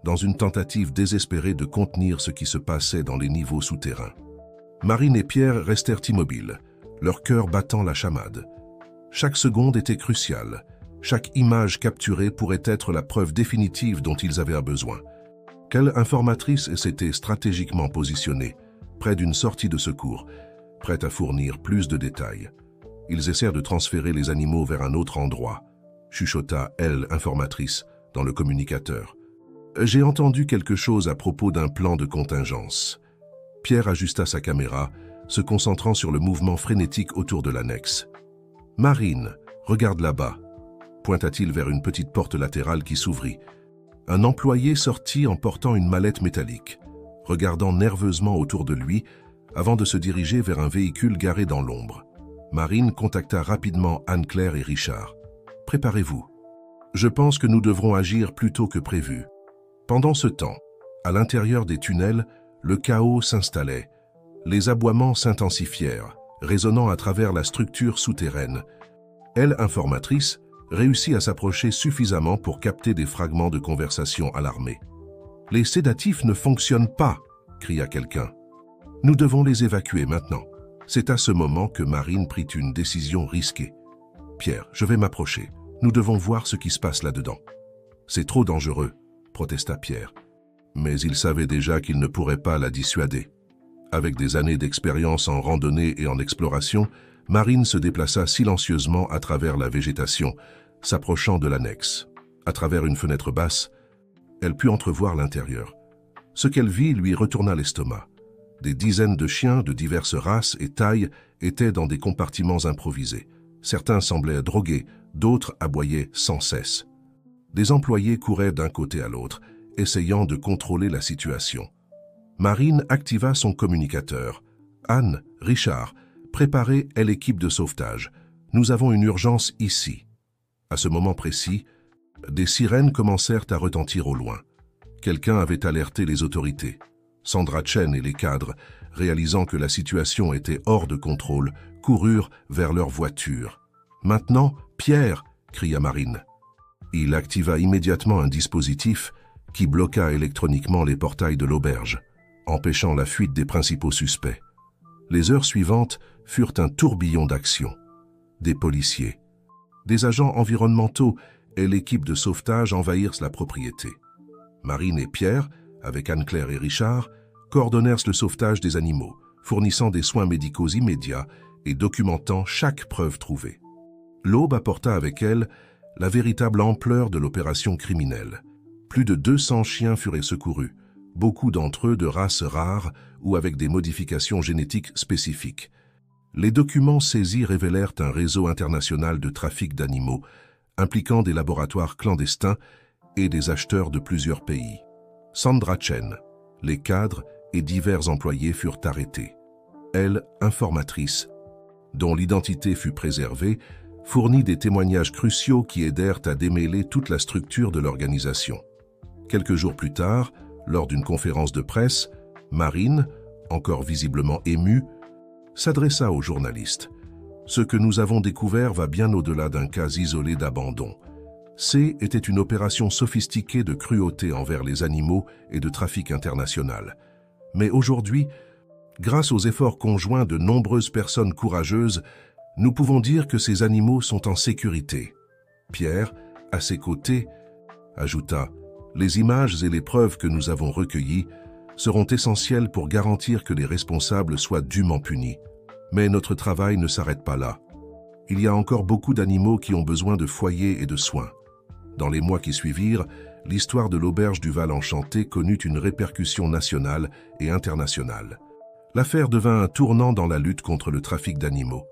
dans une tentative désespérée de contenir ce qui se passait dans les niveaux souterrains. Marine et Pierre restèrent immobiles, leur cœur battant la chamade. Chaque seconde était cruciale. Chaque image capturée pourrait être la preuve définitive dont ils avaient besoin. Quelle informatrice s'était stratégiquement positionnée, près d'une sortie de secours, prête à fournir plus de détails. Ils essayèrent de transférer les animaux vers un autre endroit, chuchota l'informatrice dans le communicateur. J'ai entendu quelque chose à propos d'un plan de contingence. Pierre ajusta sa caméra, se concentrant sur le mouvement frénétique autour de l'annexe. Marine, regarde là-bas, pointa-t-il vers une petite porte latérale qui s'ouvrit. Un employé sortit en portant une mallette métallique, regardant nerveusement autour de lui avant de se diriger vers un véhicule garé dans l'ombre. Marine contacta rapidement Anne-Claire et Richard. « Préparez-vous. Je pense que nous devrons agir plus tôt que prévu. » Pendant ce temps, à l'intérieur des tunnels, le chaos s'installait. Les aboiements s'intensifièrent, résonnant à travers la structure souterraine. L'informatrice réussit à s'approcher suffisamment pour capter des fragments de conversation alarmés. « Les sédatifs ne fonctionnent pas !» cria quelqu'un. « Nous devons les évacuer maintenant. » C'est à ce moment que Marine prit une décision risquée. « Pierre, je vais m'approcher. Nous devons voir ce qui se passe là-dedans. »« C'est trop dangereux !» protesta Pierre. Mais il savait déjà qu'il ne pourrait pas la dissuader. Avec des années d'expérience en randonnée et en exploration, Marine se déplaça silencieusement à travers la végétation, s'approchant de l'annexe. À travers une fenêtre basse, elle put entrevoir l'intérieur. Ce qu'elle vit lui retourna l'estomac. Des dizaines de chiens de diverses races et tailles étaient dans des compartiments improvisés. Certains semblaient drogués, d'autres aboyaient sans cesse. Des employés couraient d'un côté à l'autre, essayant de contrôler la situation. Marine activa son communicateur. « Anne, Richard, préparez l'équipe de sauvetage. Nous avons une urgence ici. » À ce moment précis, des sirènes commencèrent à retentir au loin. Quelqu'un avait alerté les autorités. Sandra Chen et les cadres, réalisant que la situation était hors de contrôle, coururent vers leur voiture. « Maintenant, Pierre !» cria Marine. Il activa immédiatement un dispositif qui bloqua électroniquement les portails de l'auberge, empêchant la fuite des principaux suspects. Les heures suivantes furent un tourbillon d'actions. Des policiers, des agents environnementaux et l'équipe de sauvetage envahirent la propriété. Marine et Pierre, avec Anne-Claire et Richard, coordonnèrent le sauvetage des animaux, fournissant des soins médicaux immédiats et documentant chaque preuve trouvée. L'aube apporta avec elle la véritable ampleur de l'opération criminelle. Plus de 200 chiens furent secourus, beaucoup d'entre eux de races rares ou avec des modifications génétiques spécifiques. Les documents saisis révélèrent un réseau international de trafic d'animaux, impliquant des laboratoires clandestins et des acheteurs de plusieurs pays. Sandra Chen, les cadres et divers employés furent arrêtés. Elle, informatrice, dont l'identité fut préservée, fournit des témoignages cruciaux qui aidèrent à démêler toute la structure de l'organisation. Quelques jours plus tard, lors d'une conférence de presse, Marine, encore visiblement émue, s'adressa aux journalistes. « Ce que nous avons découvert va bien au-delà d'un cas isolé d'abandon. Était une opération sophistiquée de cruauté envers les animaux et de trafic international. Mais aujourd'hui, grâce aux efforts conjoints de nombreuses personnes courageuses, nous pouvons dire que ces animaux sont en sécurité. » Pierre, à ses côtés, ajouta « Les images et les preuves que nous avons recueillies seront essentielles pour garantir que les responsables soient dûment punis. Mais notre travail ne s'arrête pas là. Il y a encore beaucoup d'animaux qui ont besoin de foyers et de soins. » Dans les mois qui suivirent, l'histoire de l'auberge du Val Enchanté connut une répercussion nationale et internationale. L'affaire devint un tournant dans la lutte contre le trafic d'animaux,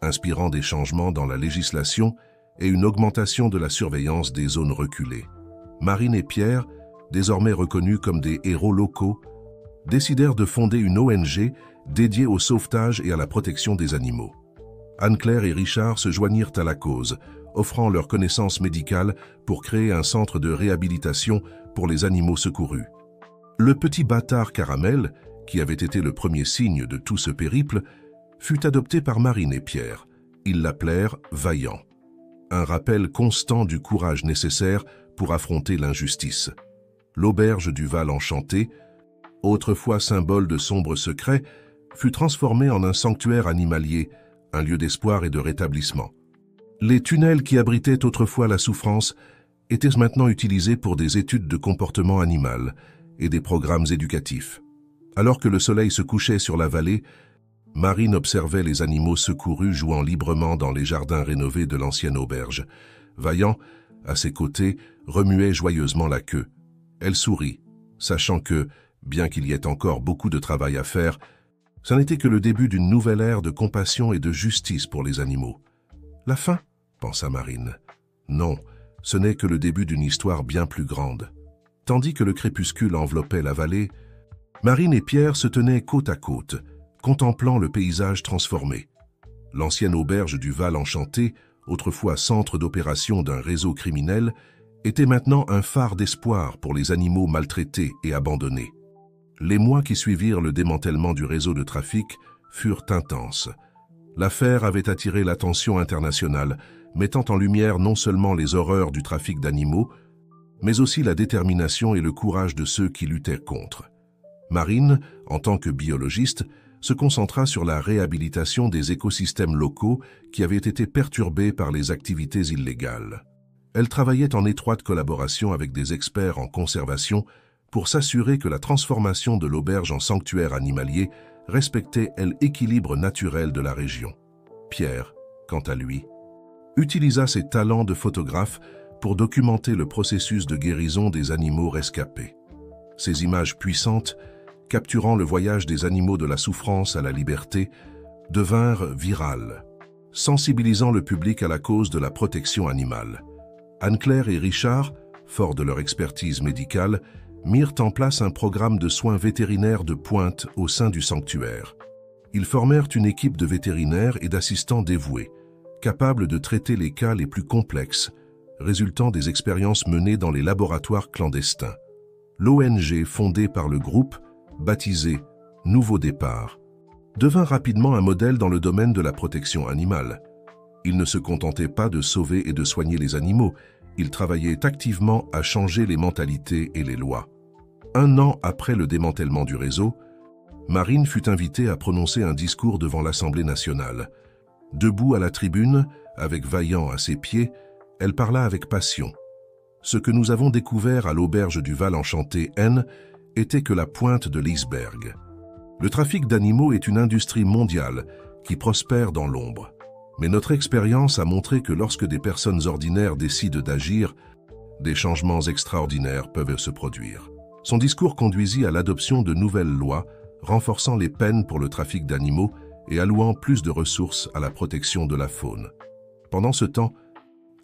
inspirant des changements dans la législation et une augmentation de la surveillance des zones reculées. Marine et Pierre, désormais reconnus comme des héros locaux, décidèrent de fonder une ONG dédiée au sauvetage et à la protection des animaux. Anne-Claire et Richard se joignirent à la cause, offrant leurs connaissances médicales pour créer un centre de réhabilitation pour les animaux secourus. Le petit bâtard Caramel, qui avait été le premier signe de tout ce périple, fut adopté par Marine et Pierre. Ils l'appelèrent Vaillant. Un rappel constant du courage nécessaire pour affronter l'injustice. L'auberge du Val Enchanté, autrefois symbole de sombres secrets, fut transformée en un sanctuaire animalier, un lieu d'espoir et de rétablissement. Les tunnels qui abritaient autrefois la souffrance étaient maintenant utilisés pour des études de comportement animal et des programmes éducatifs. Alors que le soleil se couchait sur la vallée, Marine observait les animaux secourus jouant librement dans les jardins rénovés de l'ancienne auberge. Vaillant, à ses côtés, remuait joyeusement la queue. Elle sourit, sachant que, bien qu'il y ait encore beaucoup de travail à faire, ce n'était que le début d'une nouvelle ère de compassion et de justice pour les animaux. La fin, pensa Marine. Non, ce n'est que le début d'une histoire bien plus grande. Tandis que le crépuscule enveloppait la vallée, Marine et Pierre se tenaient côte à côte, contemplant le paysage transformé. L'ancienne auberge du Val Enchanté, autrefois centre d'opération d'un réseau criminel, était maintenant un phare d'espoir pour les animaux maltraités et abandonnés. Les mois qui suivirent le démantèlement du réseau de trafic furent intenses. L'affaire avait attiré l'attention internationale, mettant en lumière non seulement les horreurs du trafic d'animaux, mais aussi la détermination et le courage de ceux qui luttaient contre. Marine, en tant que biologiste, se concentra sur la réhabilitation des écosystèmes locaux qui avaient été perturbés par les activités illégales. Elle travaillait en étroite collaboration avec des experts en conservation pour s'assurer que la transformation de l'auberge en sanctuaire animalier respectait l'équilibre naturel de la région. Pierre, quant à lui, utilisa ses talents de photographe pour documenter le processus de guérison des animaux rescapés. Ces images puissantes, capturant le voyage des animaux de la souffrance à la liberté, devinrent virales, sensibilisant le public à la cause de la protection animale. Anne-Claire et Richard, forts de leur expertise médicale, mirent en place un programme de soins vétérinaires de pointe au sein du sanctuaire. Ils formèrent une équipe de vétérinaires et d'assistants dévoués, capables de traiter les cas les plus complexes, résultant des expériences menées dans les laboratoires clandestins. L'ONG fondée par le groupe, baptisée « Nouveau Départ », devint rapidement un modèle dans le domaine de la protection animale. Il ne se contentait pas de sauver et de soigner les animaux, il travaillait activement à changer les mentalités et les lois. Un an après le démantèlement du réseau, Marine fut invitée à prononcer un discours devant l'Assemblée nationale. Debout à la tribune, avec Vaillant à ses pieds, elle parla avec passion. Ce que nous avons découvert à l'auberge du Val Enchanté N était que la pointe de l'iceberg. Le trafic d'animaux est une industrie mondiale qui prospère dans l'ombre. Mais notre expérience a montré que lorsque des personnes ordinaires décident d'agir, des changements extraordinaires peuvent se produire. Son discours conduisit à l'adoption de nouvelles lois renforçant les peines pour le trafic d'animaux et allouant plus de ressources à la protection de la faune. Pendant ce temps,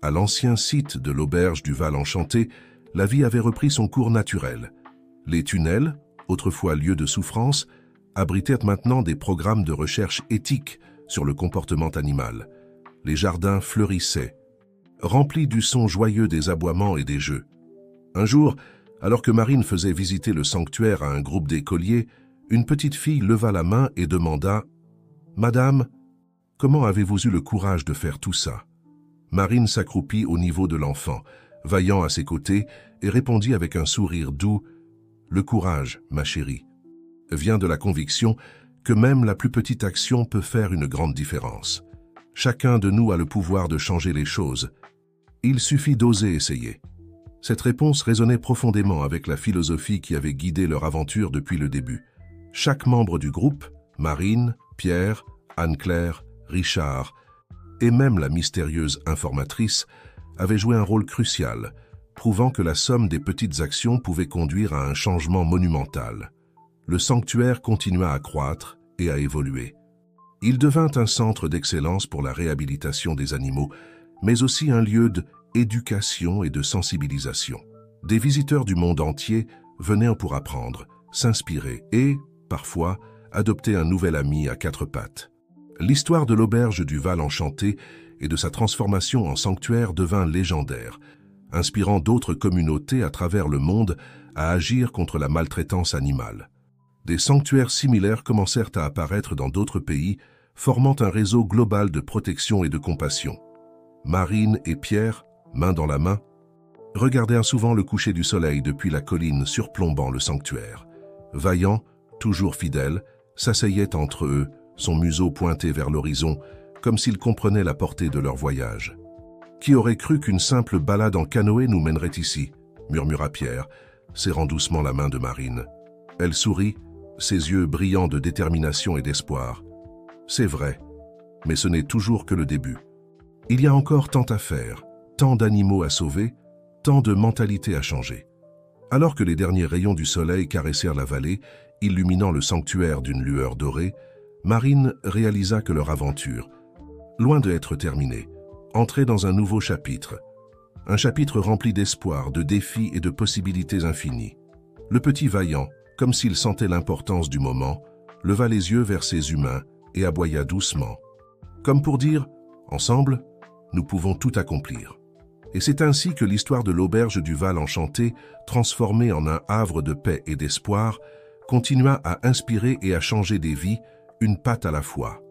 à l'ancien site de l'auberge du Val Enchanté, la vie avait repris son cours naturel. Les tunnels, autrefois lieux de souffrance, abritaient maintenant des programmes de recherche éthique sur le comportement animal. Les jardins fleurissaient, remplis du son joyeux des aboiements et des jeux. Un jour, alors que Marine faisait visiter le sanctuaire à un groupe d'écoliers, une petite fille leva la main et demanda « Madame, comment avez-vous eu le courage de faire tout ça ?» Marine s'accroupit au niveau de l'enfant, Vaillant à ses côtés, et répondit avec un sourire doux « Le courage, ma chérie, vient de la conviction que même la plus petite action peut faire une grande différence. Chacun de nous a le pouvoir de changer les choses. Il suffit d'oser essayer. » Cette réponse résonnait profondément avec la philosophie qui avait guidé leur aventure depuis le début. Chaque membre du groupe, Marine, Pierre, Anne-Claire, Richard, et même la mystérieuse informatrice, avait joué un rôle crucial, prouvant que la somme des petites actions pouvait conduire à un changement monumental. Le sanctuaire continua à croître et à évoluer. Il devint un centre d'excellence pour la réhabilitation des animaux, mais aussi un lieu d'éducation et de sensibilisation. Des visiteurs du monde entier venaient pour apprendre, s'inspirer et, parfois, adopter un nouvel ami à quatre pattes. L'histoire de l'auberge du Val Enchanté et de sa transformation en sanctuaire devint légendaire, inspirant d'autres communautés à travers le monde à agir contre la maltraitance animale. Des sanctuaires similaires commencèrent à apparaître dans d'autres pays, formant un réseau global de protection et de compassion. Marine et Pierre, main dans la main, regardèrent souvent le coucher du soleil depuis la colline surplombant le sanctuaire. Vaillant, toujours fidèle, s'asseyait entre eux, son museau pointé vers l'horizon, comme s'il comprenait la portée de leur voyage. « Qui aurait cru qu'une simple balade en canoë nous mènerait ici ?» murmura Pierre, serrant doucement la main de Marine. Elle sourit, ses yeux brillants de détermination et d'espoir. « C'est vrai, mais ce n'est toujours que le début. Il y a encore tant à faire, tant d'animaux à sauver, tant de mentalités à changer. » Alors que les derniers rayons du soleil caressèrent la vallée, illuminant le sanctuaire d'une lueur dorée, Marine réalisa que leur aventure, loin d'être terminée, entrait dans un nouveau chapitre. Un chapitre rempli d'espoir, de défis et de possibilités infinies. Le petit Vaillant, comme s'il sentait l'importance du moment, leva les yeux vers ses humains et aboya doucement. Comme pour dire, ensemble, nous pouvons tout accomplir. Et c'est ainsi que l'histoire de l'auberge du Val Enchanté, transformée en un havre de paix et d'espoir, continua à inspirer et à changer des vies, une patte à la fois.